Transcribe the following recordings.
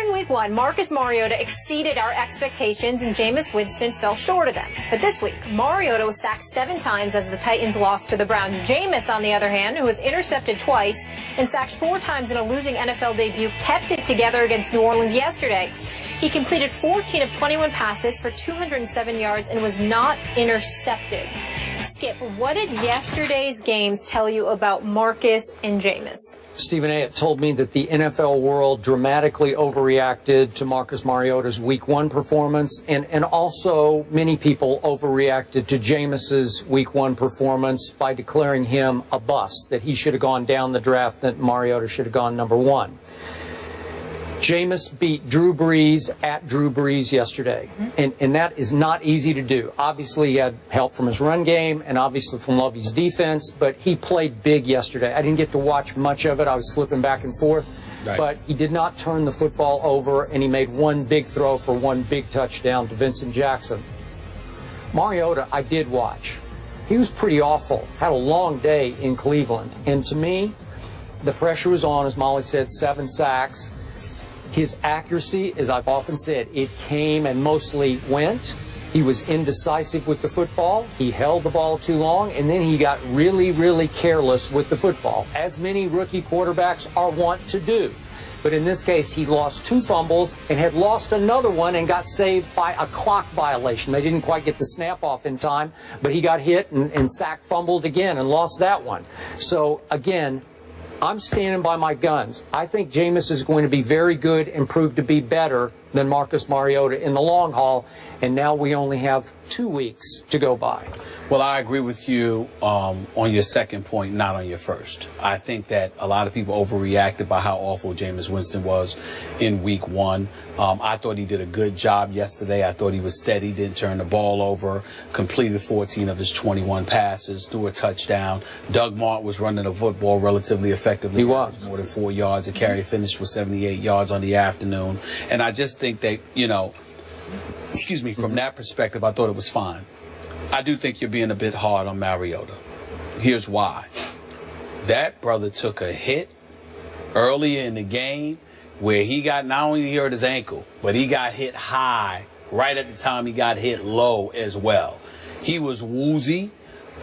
During week one, Marcus Mariota exceeded our expectations and Jameis Winston fell short of them. But this week, Mariota was sacked 7 times as the Titans lost to the Browns. Jameis, on the other hand, who was intercepted twice and sacked 4 times in a losing NFL debut, kept it together against New Orleans yesterday. He completed 14 of 21 passes for 207 yards and was not intercepted. Skip, what did yesterday's games tell you about Marcus and Jameis? Stephen A. It told me that the NFL world dramatically overreacted to Marcus Mariota's Week 1 performance, and also many people overreacted to Jameis's Week 1 performance by declaring him a bust, that he should have gone down the draft, that Mariota should have gone number 1. Jameis beat Drew Brees at Drew Brees yesterday, and that is not easy to do. Obviously, he had help from his run game and obviously from Lovey's defense, but he played big yesterday. I didn't get to watch much of it. I was flipping back and forth, but he did not turn the football over, and he made one big throw for one big touchdown to Vincent Jackson. Mariota, I did watch. He was pretty awful. Had a long day in Cleveland, and to me, the pressure was on, as Molly said, 7 sacks. His accuracy, as I've often said, it came and mostly went. He was indecisive with the football. He held the ball too long, and then he got really, really careless with the football, as many rookie quarterbacks are wont to do. But in this case, he lost 2 fumbles and had lost another one and got saved by a clock violation. They didn't quite get the snap off in time, but he got hit and sack fumbled again and lost that one. So, again, I'm standing by my guns. I think Jameis is going to be very good and prove to be better than Marcus Mariota in the long haul, and now we only have 2 weeks to go by. Well, I agree with you on your second point, not on your first. I think that a lot of people overreacted by how awful Jameis Winston was in Week 1. I thought he did a good job yesterday. I thought he was steady, didn't turn the ball over, completed 14 of his 21 passes, threw a touchdown. Doug Martin was running the football relatively effectively. He was. More than 4 yards. The carry finished with 78 yards on the afternoon. And I just think that, you know, from that perspective, I thought it was fine. I do think you're being a bit hard on Mariota. Here's why. That brother took a hit earlier in the game where he got, not only he hurt his ankle, but he got hit high right at the time he got hit low as well. He was woozy.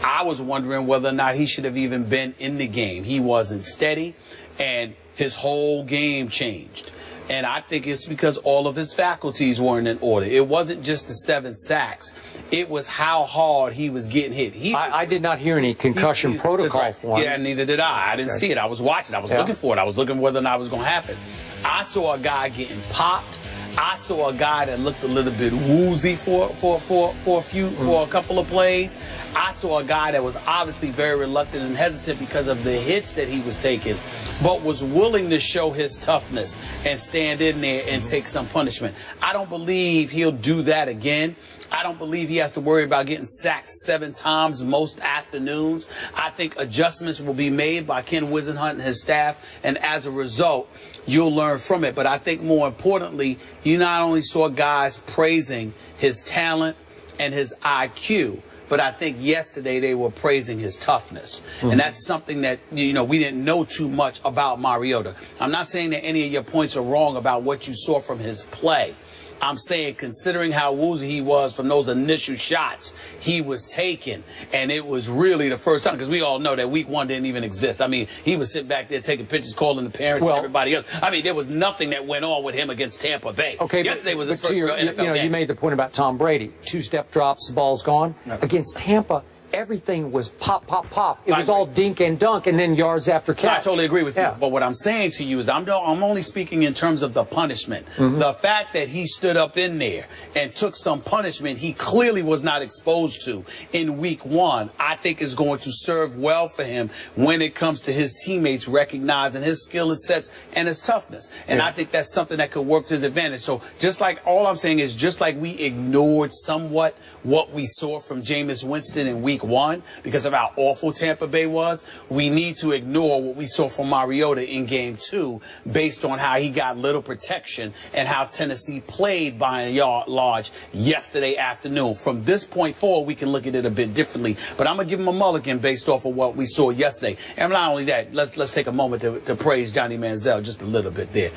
I was wondering whether or not he should have even been in the game. He wasn't steady, and his whole game changed. And I think it's because all of his faculties weren't in order. It wasn't just the 7 sacks. It was how hard he was getting hit. I did not hear any concussion protocol for him. Yeah, neither did I. I didn't see it. I was watching. I was looking for it. I was looking whether or not it was going to happen. I saw a guy getting popped. I saw a guy that looked a little bit woozy for a couple of plays. I saw a guy that was obviously very reluctant and hesitant because of the hits that he was taking, but was willing to show his toughness and stand in there and take some punishment. I don't believe he'll do that again. I don't believe he has to worry about getting sacked 7 times most afternoons. I think adjustments will be made by Ken Wisenhunt and his staff, and as a result, you'll learn from it. But I think more importantly, you not only saw guys praising his talent and his IQ, but I think yesterday they were praising his toughness. And that's something that, you know, we didn't know too much about Mariota. I'm not saying that any of your points are wrong about what you saw from his play. I'm saying, considering how woozy he was from those initial shots he was taking, and it was really the first time, because we all know that Week 1 didn't even exist. I mean, he was sitting back there taking pictures, calling the parents and everybody else. I mean, there was nothing that went on with him against Tampa Bay. Okay, yesterday was his first real NFL game. You made the point about Tom Brady. 2-step drops, the ball's gone. Against Tampa, everything was pop, pop, pop. It was all dink and dunk, and then yards after catch. I totally agree with you. But what I'm saying to you is I'm only speaking in terms of the punishment. The fact that he stood up in there and took some punishment he clearly was not exposed to in Week 1, I think is going to serve well for him when it comes to his teammates recognizing his skill sets and his toughness. And I think that's something that could work to his advantage. So just like, all I'm saying is, just like we ignored somewhat what we saw from Jameis Winston in Week week 1 because of how awful Tampa Bay was. We need to ignore what we saw from Mariota in game 2 based on how he got little protection and how Tennessee played by and large yesterday afternoon. From this point forward, we can look at it a bit differently. But I'm going to give him a mulligan based off of what we saw yesterday. And not only that, let's take a moment to praise Johnny Manziel just a little bit there.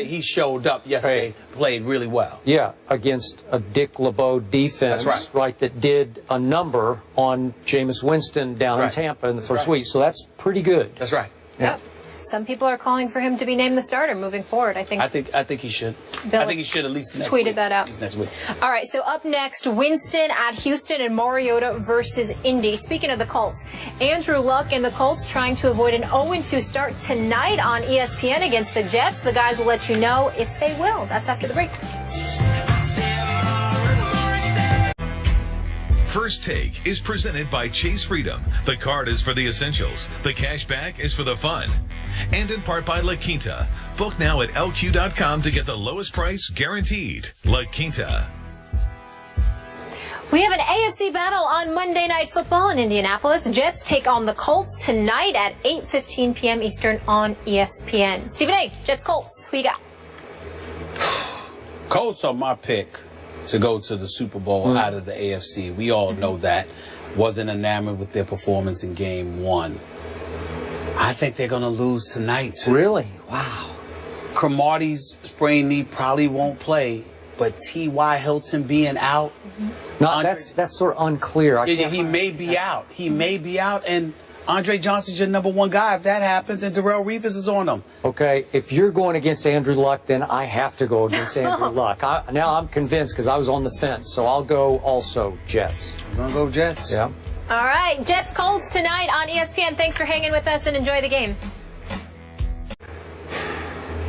He showed up yesterday, played really well. Yeah, against a Dick LeBeau defense, that's right, that did a number on Jameis Winston down in Tampa in the first week. So that's pretty good. That's right. Yep. Some people are calling for him to be named the starter moving forward. I think he should. Bill I think he should at least next week. Tweeted that out. At least next week. All right, so up next, Winston at Houston and Mariota versus Indy. Speaking of the Colts, Andrew Luck and the Colts trying to avoid an 0-2 start tonight on ESPN against the Jets. The guys will let you know if they will. That's after the break. First Take is presented by Chase Freedom. The card is for the essentials. The cash back is for the fun. And in part by La Quinta. Book now at LQ.com to get the lowest price guaranteed. La Quinta. We have an AFC battle on Monday Night Football in Indianapolis. Jets take on the Colts tonight at 8:15 p.m. Eastern on ESPN. Stephen A., Jets-Colts, who you got? Colts are my pick to go to the Super Bowl out of the AFC. We all know that. Wasn't enamored with their performance in Game 1. I think they're going to lose tonight, too. Really? Wow. Cromartie's sprained knee probably won't play, but T.Y. Hilton being out. No, that's sort of unclear. He may be out. He may be out, and Andre Johnson's your number 1 guy if that happens, and Darrelle Revis is on him. Okay, if you're going against Andrew Luck, then I have to go against Andrew Luck. Now I'm convinced because I was on the fence, so I'll go also Jets. You're going to go Jets? Yeah. All right, Jets-Colts tonight on ESPN. Thanks for hanging with us and enjoy the game.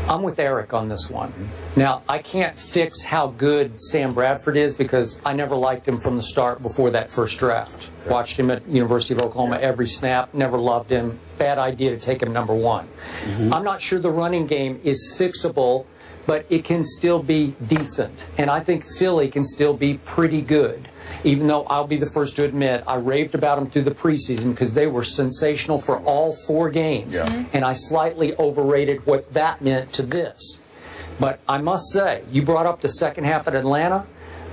I'm with Eric on this one. Now, I can't fix how good Sam Bradford is because I never liked him from the start before that first draft. Watched him at University of Oklahoma every snap, never loved him. Bad idea to take him number 1. I'm not sure the running game is fixable, but it can still be decent. And I think Philly can still be pretty good. Even though I'll be the first to admit I raved about them through the preseason because they were sensational for all 4 games. And I slightly overrated what that meant to this. But I must say, you brought up the second half at Atlanta.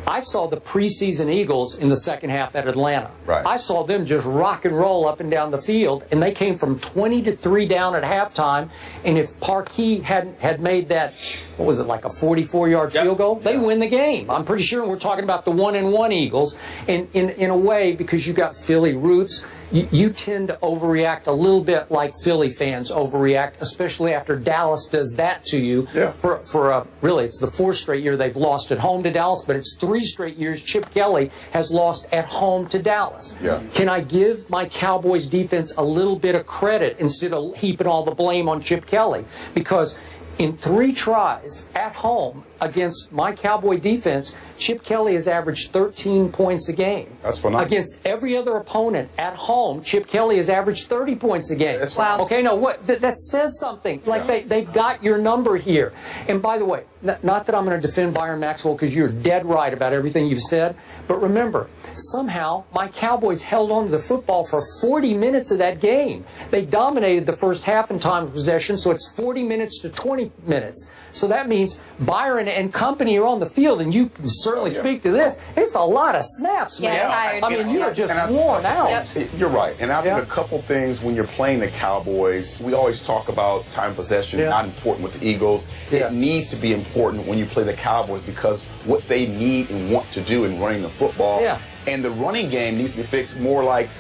I saw the preseason Eagles in the second half at Atlanta. I saw them just rock and roll up and down the field, and they came from 20-3 down at halftime. And if Parkey had made that, what was it, like a 44-yard field goal, they win the game. I'm pretty sure we're talking about the 1-1 Eagles. And in a way, because you got Philly roots, you tend to overreact a little bit like Philly fans overreact, especially after Dallas does that to you. Really, it's the 4th straight year they've lost at home to Dallas, but it's 3 straight years Chip Kelly has lost at home to Dallas. Can I give my Cowboys defense a little bit of credit instead of heaping all the blame on Chip Kelly? Because in 3 tries at home against my Cowboy defense, Chip Kelly has averaged 13 points a game. That's phenomenal. Against every other opponent at home, Chip Kelly has averaged 30 points a game. That's wow. Okay, no, what that says something. Like they've got your number here. And by the way, not that I'm going to defend Byron Maxwell because you're dead right about everything you've said, but remember, somehow my Cowboys held on to the football for 40 minutes of that game. They dominated the first half in time of possession, so it's 40 minutes to 20 minutes. So that means Byron and company are on the field, and you can certainly speak to this. It's a lot of snaps, man. Tired. I mean, you're just worn out. You're right. And I think a couple things when you're playing the Cowboys, we always talk about time possession, not important with the Eagles. It needs to be important when you play the Cowboys because what they need and want to do in running the football. And the running game needs to be fixed more like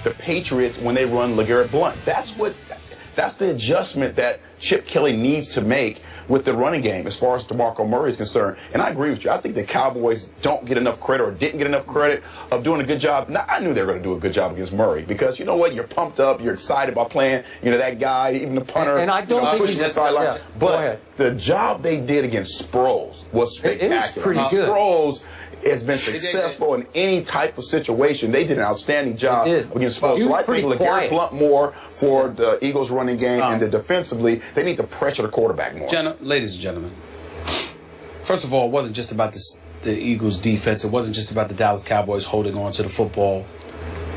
the Patriots when they run LeGarrette Blount. That's the adjustment that Chip Kelly needs to make with the running game as far as DeMarco Murray is concerned. And I agree with you. I think the Cowboys don't get enough credit or didn't get enough credit of doing a good job. Now, I knew they were going to do a good job against Murray because, you know what, you're pumped up, you're excited about playing, that guy, even the punter. And I don't think he's the sideline. But the job they did against Sproles was spectacular. It was pretty good. Sproles has been successful in any type of situation. They did an outstanding job against Sproles. So I think LeGarrette Blount more for the Eagles running game and then defensively, they need to pressure the quarterback more. Ladies and gentlemen, first of all, it wasn't just about the Eagles defense. It wasn't just about the Dallas Cowboys holding on to the football.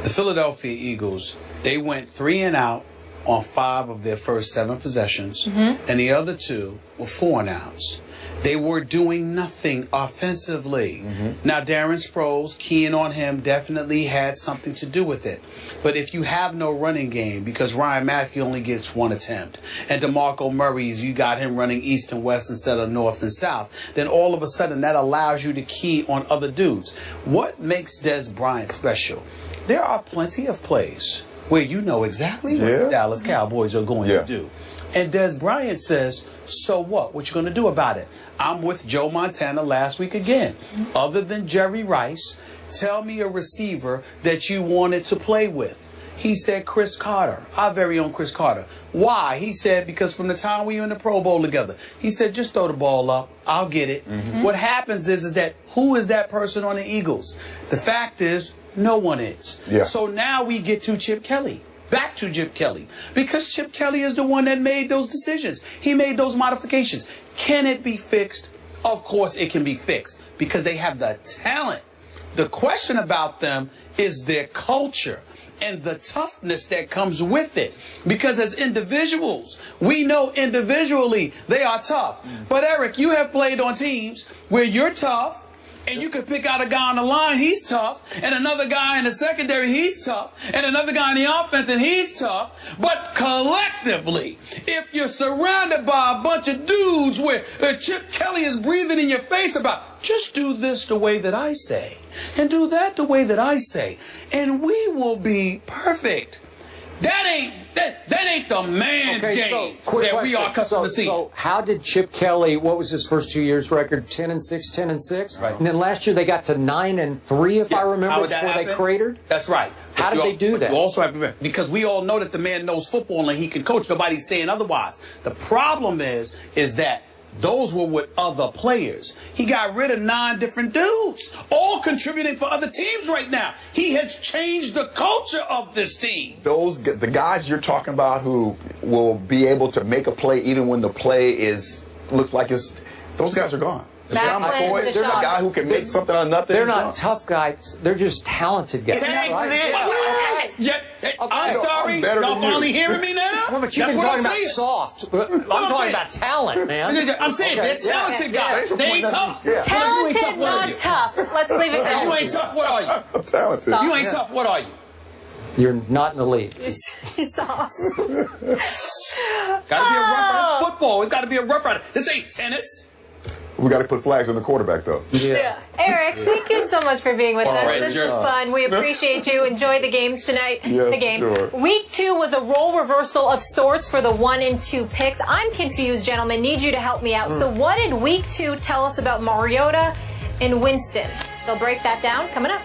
The Philadelphia Eagles, they went 3 and out on 5 of their first 7 possessions, and the other 2 were 4 and outs. They were doing nothing offensively. Now, Darren Sproles, keying on him, definitely had something to do with it. But if you have no running game, because Ryan Matthew only gets 1 attempt, and DeMarco Murray's, you got him running east and west instead of north and south, then all of a sudden that allows you to key on other dudes. What makes Des Bryant special? There are plenty of plays where you know exactly what the Dallas Cowboys are going to do. And Des Bryant says, so what? What you going to do about it? I'm with Joe Montana last week again. Other than Jerry Rice, tell me a receiver that you wanted to play with. He said Chris Carter, our very own Chris Carter. Why? He said, because from the time we were in the Pro Bowl together, he said, just throw the ball up. I'll get it. What happens is that who is that person on the Eagles? The fact is, no one is. So now we get to Chip Kelly. Back to Chip Kelly. Because Chip Kelly is the one that made those decisions. He made those modifications. Can it be fixed? Of course it can be fixed because they have the talent. The question about them is their culture and the toughness that comes with it. Because as individuals, we know individually they are tough. But Eric, you have played on teams where you're tough, and you can pick out a guy on the line, he's tough, and another guy in the secondary, he's tough, and another guy in the offense, and he's tough. But collectively, if you're surrounded by a bunch of dudes where Chip Kelly is breathing in your face about, just do this the way that I say, and do that the way that I say, and we will be perfect. That ain't the man's game that we are accustomed to see. So how did Chip Kelly, what was his first 2 years record? 10-6, 10-6? Right. And then last year they got to 9-3, if I remember, before they cratered? That's right. How did they do that? You also have to remember, because we all know that the man knows football and he can coach. Nobody's saying otherwise. The problem is that those were with other players. He got rid of 9 different dudes, all contributing for other teams right now. He has changed the culture of this team. The guys you're talking about who will be able to make a play even when the play looks like those guys are gone. John McCoy, they're a guy who can make something out of nothing. They're not tough guys. They're just talented guys. I'm sorry. Y'all finally hearing me now? No, but you've been talking about soft. I'm talking about talent, man. I'm saying they're talented guys. They ain't tough. Talented, not tough. Let's leave it there. You ain't tough. What are you? I'm talented. You ain't tough. What are you? You're not in the league. You're soft. Got to be a rough rider. It's football. It's got to be a rough rider. This ain't tennis. We got to put flags on the quarterback, though. Yeah. Eric, thank you so much for being with us. Right, this was fun. We appreciate you. Enjoy the games tonight. Yes, the game. Sure. Week 2 was a role reversal of sorts for the 1 and 2 picks. I'm confused, gentlemen. Need you to help me out. So what did Week 2 tell us about Mariota and Winston? They'll break that down coming up.